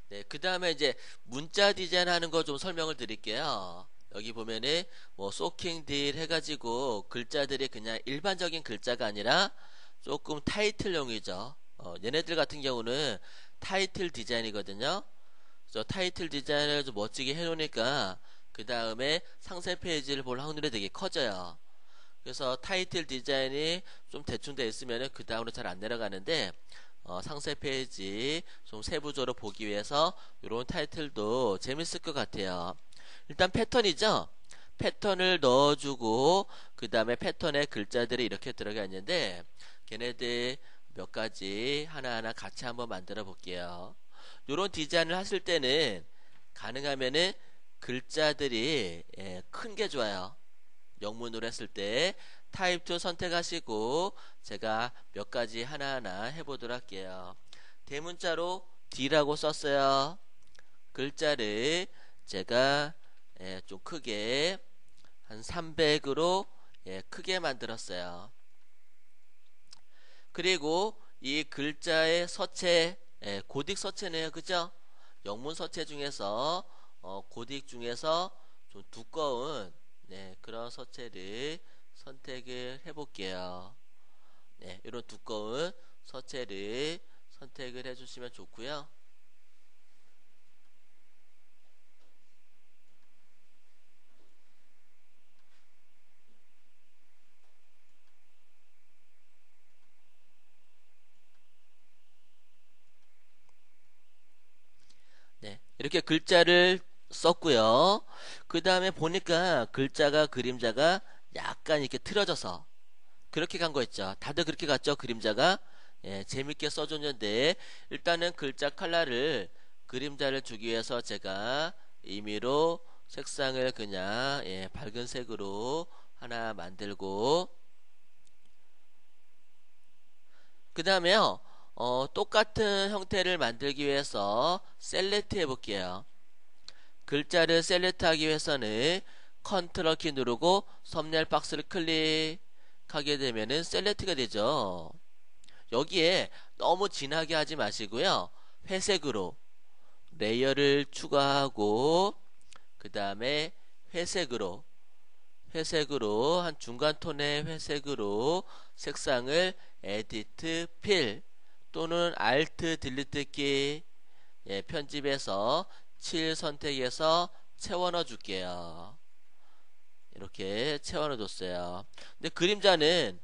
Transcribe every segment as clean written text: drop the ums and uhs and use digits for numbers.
네, 그 다음에 이제 문자 디자인 하는 거 좀 설명을 드릴게요. 여기 보면은 뭐 소킹 딜 해가지고 글자들이 그냥 일반적인 글자가 아니라 조금 타이틀용이죠. 얘네들 같은 경우는 타이틀 디자인이거든요. 그래서 타이틀 디자인을 좀 멋지게 해놓으니까 그 다음에 상세 페이지를 볼 확률이 되게 커져요. 그래서 타이틀 디자인이 좀 대충 돼 있으면은 그 다음으로 잘 안 내려가는데 상세 페이지 좀 세부적으로 보기 위해서 이런 타이틀도 재밌을 것 같아요. 일단 패턴이죠. 패턴을 넣어주고 그 다음에 패턴에 글자들이 이렇게 들어가 있는데 걔네들 몇 가지 하나하나 같이 한번 만들어 볼게요. 이런 디자인을 하실 때는 가능하면은 글자들이 큰 게 좋아요. 영문으로 했을 때 타입 2 선택하시고 제가 몇 가지 하나하나 해보도록 할게요. 대문자로 D라고 썼어요. 글자를 제가 좀 크게 한 300으로 크게 만들었어요. 그리고 이 글자의 서체 고딕 서체네요. 그죠? 영문 서체 중에서 고딕 중에서 좀 두꺼운 그런 서체를 선택을 해볼게요. 네, 이런 두꺼운 서체를 선택을 해주시면 좋고요. 네, 이렇게 글자를 썼고요. 그 다음에 보니까 글자가 그림자가 약간 이렇게 틀어져서 그렇게 간 거 있죠. 다들 그렇게 갔죠. 그림자가 재밌게 써줬는데 일단은 글자 컬러를 그림자를 주기 위해서 제가 임의로 색상을 그냥 밝은 색으로 하나 만들고 그 다음에요 똑같은 형태를 만들기 위해서 셀렉트 해볼게요. 글자를 셀렉트 하기 위해서는 컨트롤 키 누르고 썸네일 박스를 클릭하게 되면은 셀렉트가 되죠. 여기에 너무 진하게 하지 마시고요. 회색으로 레이어를 추가하고 그 다음에 회색으로 한 중간 톤의 회색으로 색상을 에디트 필 또는 알트 딜리트 키 편집해서 7 선택해서 채워 넣어 줄게요. 이렇게 채워 넣어 줬어요. 근데 그림자는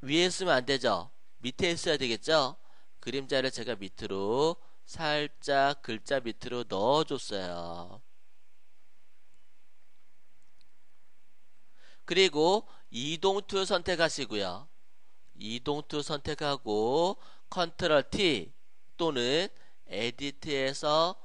위에 쓰면 안 되죠. 밑에 있어야 되겠죠. 그림자를 제가 밑으로 살짝 글자 밑으로 넣어 줬어요. 그리고 이동 툴 선택하시고요. 이동 툴 선택하고 컨트롤 T 또는 에디트에서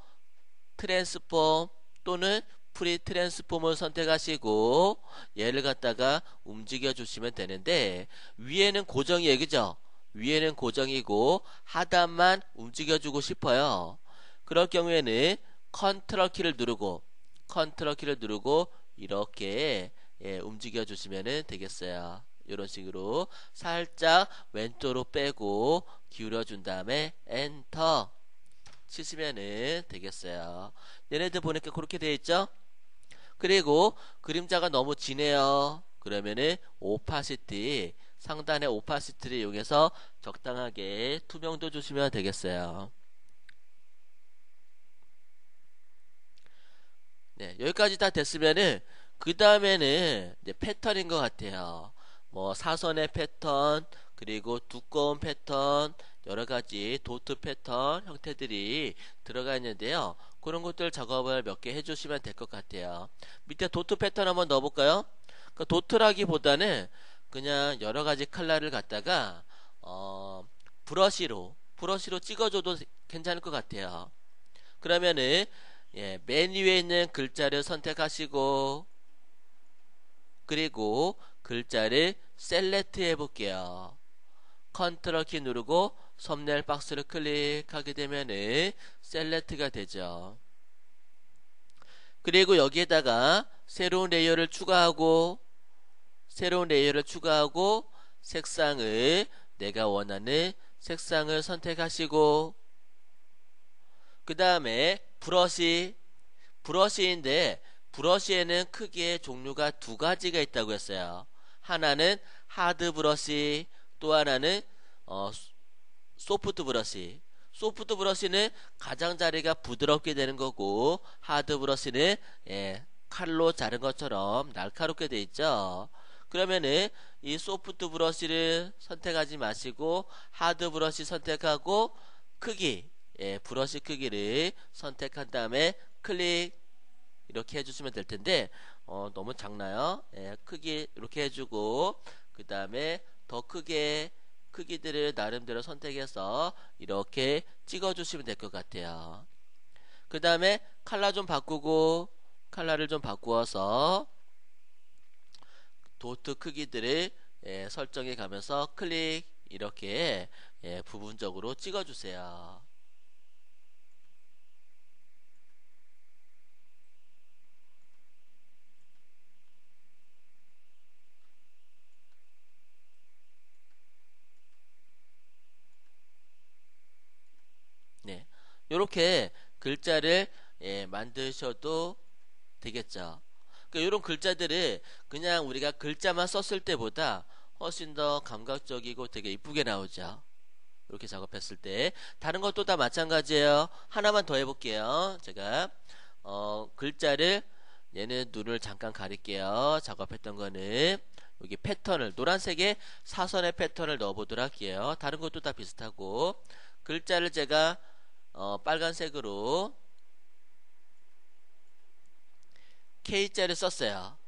트랜스폼 또는 프리 트랜스폼을 선택하시고 얘를 갖다가 움직여 주시면 되는데 위에는 고정이에요. 그죠? 위에는 고정이고 하단만 움직여 주고 싶어요. 그럴 경우에는 컨트롤 키를 누르고 이렇게 움직여 주시면 되겠어요. 이런 식으로 살짝 왼쪽으로 빼고 기울여 준 다음에 엔터 치시면은 되겠어요. 얘네들 보니까 그렇게 되어 있죠? 그리고 그림자가 너무 진해요. 그러면은 오파시티 상단의 오파시티를 이용해서 적당하게 투명도 주시면 되겠어요. 네, 여기까지 다 됐으면은 그 다음에는 이제 패턴인 것 같아요. 뭐 사선의 패턴 그리고 두꺼운 패턴 여러 가지 도트 패턴 형태들이 들어가 있는데요. 그런 것들 작업을 몇 개 해주시면 될 것 같아요. 밑에 도트 패턴 한번 넣어볼까요? 그 도트라기보다는 그냥 여러 가지 컬러를 갖다가 브러쉬로 찍어줘도 괜찮을 것 같아요. 그러면은 맨 위에 있는 글자를 선택하시고 그리고 글자를 셀렉트 해볼게요. 컨트롤 키 누르고 썸네일 박스를 클릭하게 되면은 셀렉트가 되죠. 그리고 여기에다가 새로운 레이어를 추가하고 색상을 내가 원하는 색상을 선택하시고 그 다음에 브러쉬인데 브러쉬에는 크게 종류가 두 가지가 있다고 했어요. 하나는 하드 브러쉬, 또 하나는 소프트 브러쉬. 소프트 브러쉬는 가장자리가 부드럽게 되는 거고, 하드 브러쉬는 칼로 자른 것처럼 날카롭게 돼 있죠. 그러면은 이 소프트 브러쉬를 선택하지 마시고 하드 브러쉬 선택하고 크기, 브러쉬 크기를 선택한 다음에 클릭 이렇게 해주시면 될 텐데 너무 작나요? 크기 이렇게 해주고 그 다음에 더 크게 크기들을 나름대로 선택해서 이렇게 찍어주시면 될 것 같아요. 그 다음에 컬러를 좀 바꾸어서 도트 크기들을 설정해 가면서 클릭 이렇게 부분적으로 찍어주세요. 네, 이렇게 글자를 만드셔도 되겠죠. 그러니까 이런 글자들을 그냥 우리가 글자만 썼을 때보다 훨씬 더 감각적이고 되게 이쁘게 나오죠. 이렇게 작업했을 때 다른 것도 다 마찬가지예요. 하나만 더 해볼게요. 제가 글자를 얘는 눈을 잠깐 가릴게요. 작업했던 거는 여기 패턴을 노란색에 사선의 패턴을 넣어보도록 할게요. 다른 것도 다 비슷하고 글자를 제가 빨간색으로 K자를 썼어요.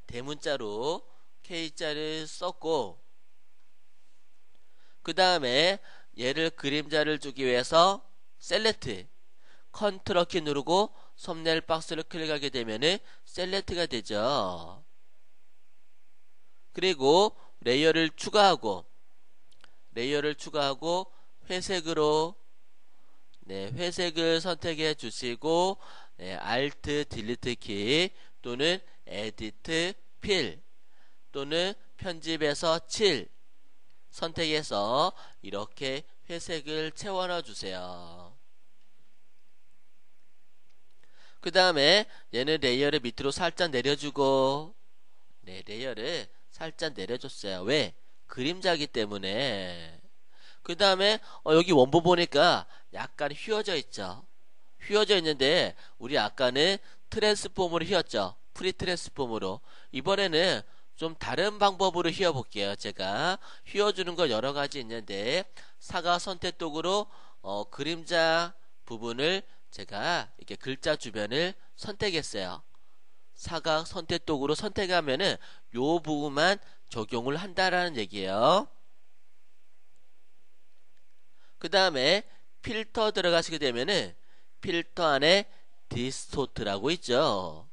대문자로 K자를 썼고 그 다음에 얘를 그림자를 주기 위해서 셀렉트 컨트롤 키 누르고 썸네일 박스를 클릭하게 되면은 셀렉트가 되죠. 그리고 레이어를 추가하고 회색으로 회색을 선택해 주시고 Alt 딜리트 키 또는 에디트 필 또는 편집에서 7 선택해서 이렇게 회색을 채워 넣어 주세요. 그 다음에 얘는 레이어를 밑으로 살짝 내려주고 레이어를 살짝 내려줬어요. 왜? 그림자기 때문에. 그 다음에 여기 원본 보니까 약간 휘어져 있죠. 휘어져 있는데 우리 아까는 트랜스폼으로 휘었죠. 프리 트랜스폼으로. 이번에는 좀 다른 방법으로 휘어 볼게요. 제가 휘어주는 거 여러 가지 있는데 사각 선택도구로 그림자 부분을 제가 이렇게 글자 주변을 선택했어요. 사각 선택도구로 선택하면은 요 부분만 적용을 한다라는 얘기예요. 그 다음에 필터 들어가시게 되면은 필터 안에 디스토트라고 있죠.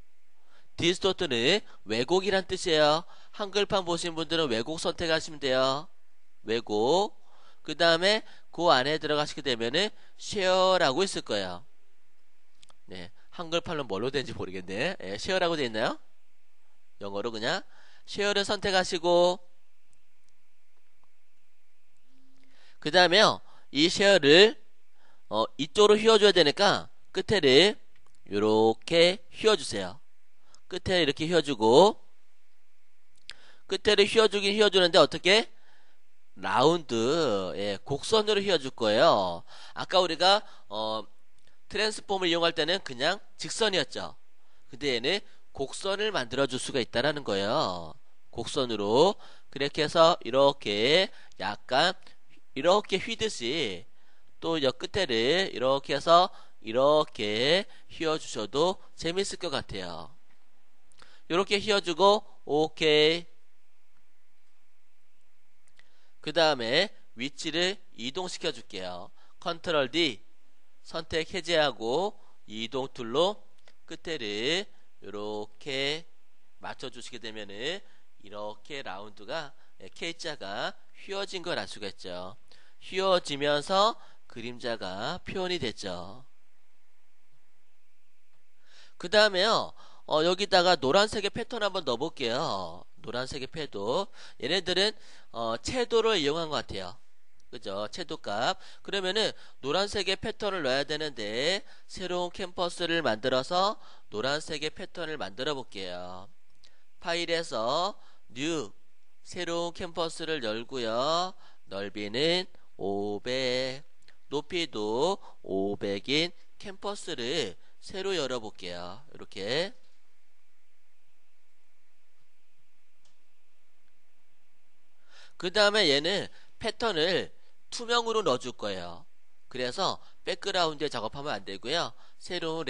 디스토트는 왜곡이란 뜻이에요. 한글판 보신 분들은 왜곡 선택하시면 돼요. 왜곡. 그 다음에 그 안에 들어가시게 되면은 쉐어라고 있을 거예요. 한글판은 뭘로 되는지 모르겠네. 쉐어라고 되어 있나요? 영어로 그냥 쉐어를 선택하시고 그 다음에요. 이 쉐어를 이쪽으로 휘어줘야 되니까 끝에를 이렇게 휘어주세요. 끝에 이렇게 휘어주고 끝에를 휘어주긴 휘어주는데 어떻게? 라운드 곡선으로 휘어줄 거예요. 아까 우리가 트랜스폼을 이용할 때는 그냥 직선이었죠. 근데 얘는 곡선을 만들어 줄 수가 있다라는 거예요. 곡선으로 그렇게 해서 이렇게 약간 이렇게 휘듯이 또 옆 끝에를 이렇게 해서 이렇게 휘어주셔도 재밌을 것 같아요. 이렇게 휘어주고 오케이. 그 다음에 위치를 이동시켜 줄게요. 컨트롤 D 선택 해제하고 이동 툴로 끝에를 이렇게 맞춰 주시게 되면은 이렇게 라운드가 K자가 휘어진 걸 알 수가 있죠. 휘어지면서 그림자가 표현이 됐죠. 그 다음에요. 여기다가 노란색의 패턴 한번 넣어볼게요. 노란색의 패도 얘네들은 채도를 이용한 것 같아요. 그죠? 채도값. 그러면은 노란색의 패턴을 넣어야 되는데 새로운 캔버스를 만들어서 노란색의 패턴을 만들어 볼게요. 파일에서 new 새로운 캔버스를 열고요. 넓이는 500, 높이도 500인 캔버스를 새로 열어 볼게요. 이렇게. 그 다음에 얘는 패턴을 투명으로 넣어줄 거예요. 그래서 백그라운드에 작업하면 안 되고요. 새로운